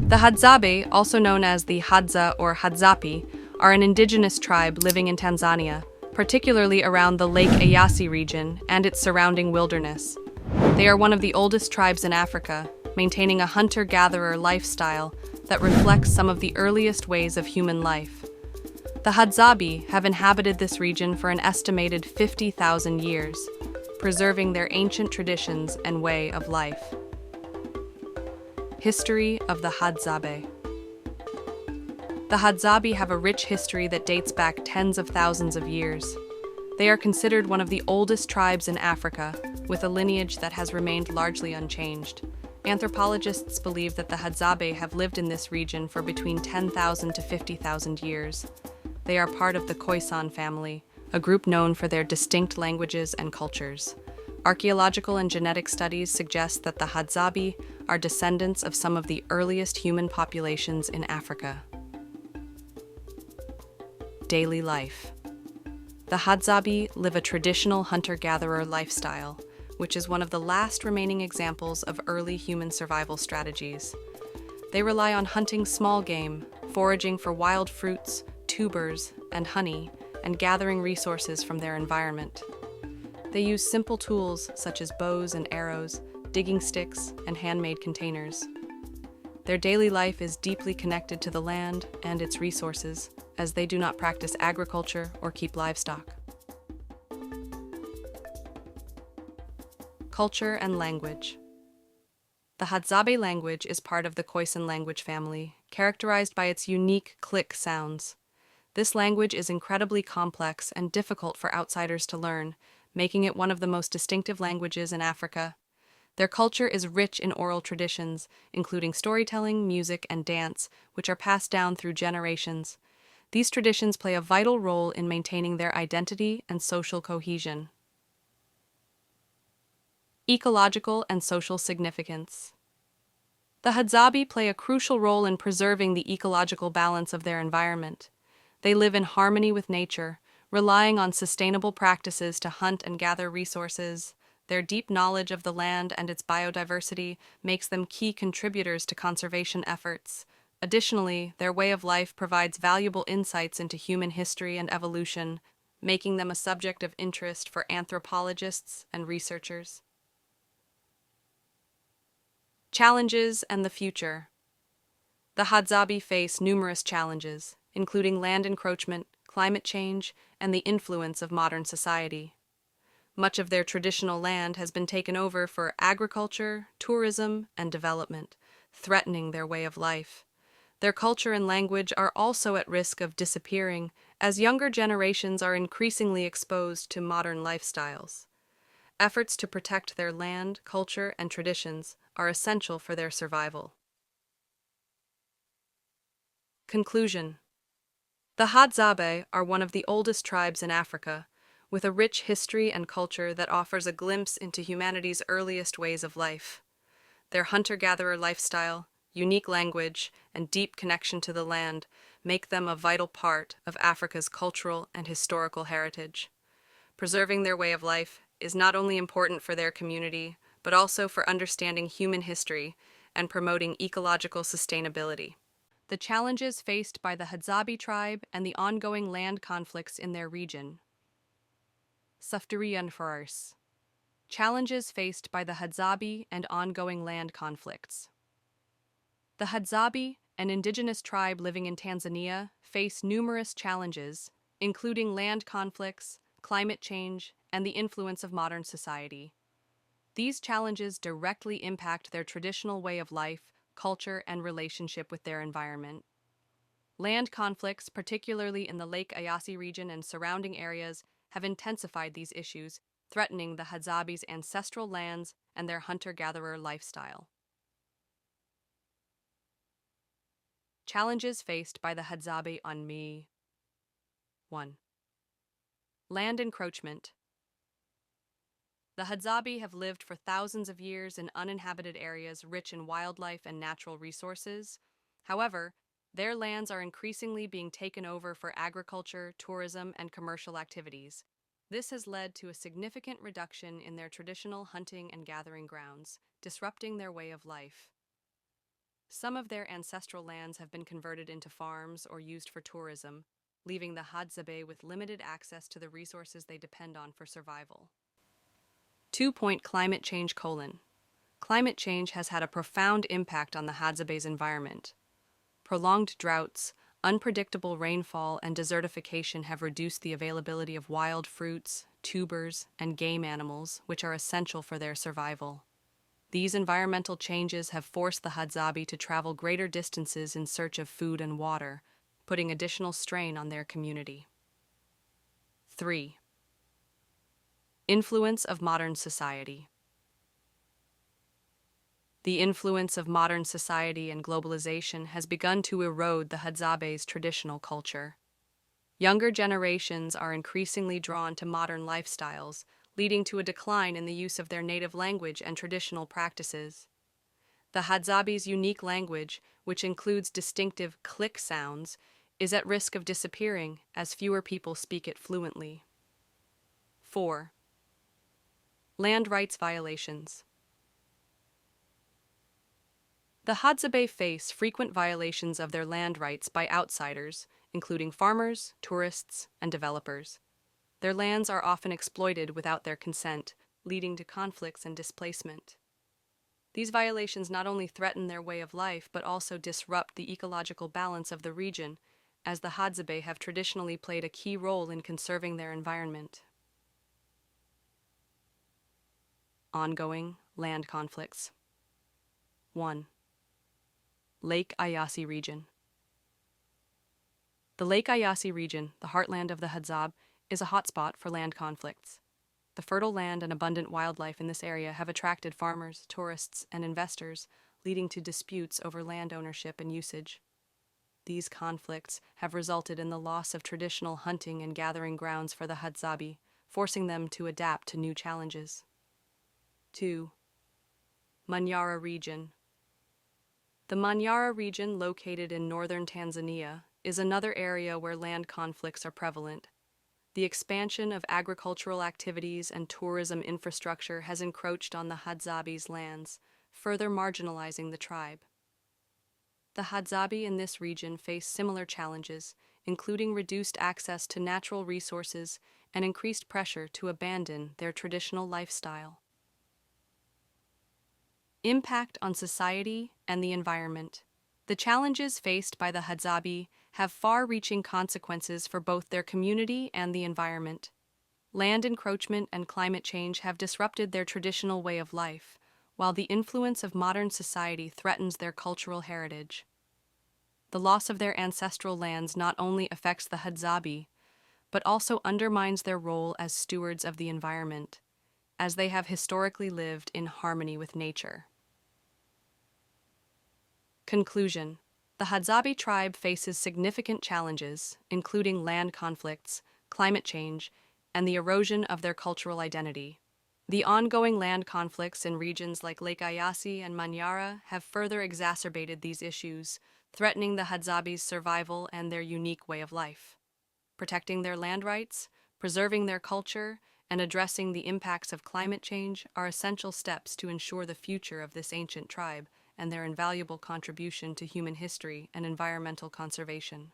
The Hadzabe, also known as the Hadza or Hadzapi, are an indigenous tribe living in Tanzania, particularly around the Lake Eyasi region and its surrounding wilderness. They are one of the oldest tribes in Africa, maintaining a hunter-gatherer lifestyle that reflects some of the earliest ways of human life. The Hadzabe have inhabited this region for an estimated 50,000 years, preserving their ancient traditions and way of life. History of the Hadzabe. The Hadzabe have a rich history that dates back tens of thousands of years. They are considered one of the oldest tribes in Africa, with a lineage that has remained largely unchanged. Anthropologists believe that the Hadzabe have lived in this region for between 10,000 to 50,000 years. They are part of the Khoisan family, a group known for their distinct languages and cultures. Archaeological and genetic studies suggest that the Hadzabe are descendants of some of the earliest human populations in Africa. Daily life. The Hadzabe live a traditional hunter-gatherer lifestyle, which is one of the last remaining examples of early human survival strategies. They rely on hunting small game, foraging for wild fruits, tubers, and honey, and gathering resources from their environment. They use simple tools such as bows and arrows, digging sticks, and handmade containers. Their daily life is deeply connected to the land and its resources, as they do not practice agriculture or keep livestock. Culture and language. The Hadzabe language is part of the Khoisan language family, characterized by its unique click sounds. This language is incredibly complex and difficult for outsiders to learn, making it one of the most distinctive languages in Africa. Their culture is rich in oral traditions, including storytelling, music, and dance, which are passed down through generations. These traditions play a vital role in maintaining their identity and social cohesion. Ecological and social significance. The Hadzabe play a crucial role in preserving the ecological balance of their environment. They live in harmony with nature, relying on sustainable practices to hunt and gather resources. Their deep knowledge of the land and its biodiversity makes them key contributors to conservation efforts. Additionally, their way of life provides valuable insights into human history and evolution, making them a subject of interest for anthropologists and researchers. Challenges and the future. The Hadzabe face numerous challenges, including land encroachment, climate change, and the influence of modern society. Much of their traditional land has been taken over for agriculture, tourism, and development, threatening their way of life. Their culture and language are also at risk of disappearing as younger generations are increasingly exposed to modern lifestyles. Efforts to protect their land, culture, and traditions are essential for their survival. Conclusion. The Hadzabe are one of the oldest tribes in Africa, with a rich history and culture that offers a glimpse into humanity's earliest ways of life. Their hunter-gatherer lifestyle, unique language, and deep connection to the land make them a vital part of Africa's cultural and historical heritage. Preserving their way of life is not only important for their community, but also for understanding human history and promoting ecological sustainability. The challenges faced by the Hadzabe tribe and the ongoing land conflicts in their region. Safturian Faras. Challenges faced by the Hadzabe and ongoing land conflicts. The Hadzabe, an indigenous tribe living in Tanzania, face numerous challenges, including land conflicts, climate change, and the influence of modern society. These challenges directly impact their traditional way of life, culture, and relationship with their environment. Land conflicts, particularly in the Lake Eyasi region and surrounding areas, have intensified these issues, threatening the Hadzabe's ancestral lands and their hunter-gatherer lifestyle. Challenges faced by the Hadzabe on me. 1. Land encroachment. The Hadzabe have lived for thousands of years in uninhabited areas rich in wildlife and natural resources. However, their lands are increasingly being taken over for agriculture, tourism, and commercial activities. This has led to a significant reduction in their traditional hunting and gathering grounds, disrupting their way of life. Some of their ancestral lands have been converted into farms or used for tourism, leaving the Hadzabe with limited access to the resources they depend on for survival. 2. Climate change: Climate change has had a profound impact on the Hadzabe's environment. Prolonged droughts, unpredictable rainfall, and desertification have reduced the availability of wild fruits, tubers, and game animals, which are essential for their survival. These environmental changes have forced the Hadzabe to travel greater distances in search of food and water, putting additional strain on their community. 3. Influence of modern society. The influence of modern society and globalization has begun to erode the Hadzabe's traditional culture. Younger generations are increasingly drawn to modern lifestyles, leading to a decline in the use of their native language and traditional practices. The Hadzabe's unique language, which includes distinctive click sounds, is at risk of disappearing as fewer people speak it fluently. 4. Land rights violations. The Hadzabe face frequent violations of their land rights by outsiders, including farmers, tourists, and developers. Their lands are often exploited without their consent, leading to conflicts and displacement. These violations not only threaten their way of life but also disrupt the ecological balance of the region, as the Hadzabe have traditionally played a key role in conserving their environment. Ongoing land conflicts. 1. Lake Eyasi region. The Lake Eyasi region, the heartland of the Hadzabe, is a hotspot for land conflicts. The fertile land and abundant wildlife in this area have attracted farmers, tourists, and investors, leading to disputes over land ownership and usage. These conflicts have resulted in the loss of traditional hunting and gathering grounds for the Hadzabe, forcing them to adapt to new challenges. 2. Manyara region. The Manyara region, located in northern Tanzania, is another area where land conflicts are prevalent. The expansion of agricultural activities and tourism infrastructure has encroached on the Hadzabe's lands, further marginalizing the tribe. The Hadzabe in this region face similar challenges, including reduced access to natural resources and increased pressure to abandon their traditional lifestyle. Impact on society and the environment. The challenges faced by the Hadzabe have far-reaching consequences for both their community and the environment. Land encroachment and climate change have disrupted their traditional way of life, while the influence of modern society threatens their cultural heritage. The loss of their ancestral lands not only affects the Hadzabe, but also undermines their role as stewards of the environment, as they have historically lived in harmony with nature. Conclusion. The Hadzabe tribe faces significant challenges, including land conflicts, climate change, and the erosion of their cultural identity. The ongoing land conflicts in regions like Lake Eyasi and Manyara have further exacerbated these issues, threatening the Hadzabe's survival and their unique way of life. Protecting their land rights, preserving their culture, and addressing the impacts of climate change are essential steps to ensure the future of this ancient tribe and their invaluable contribution to human history and environmental conservation.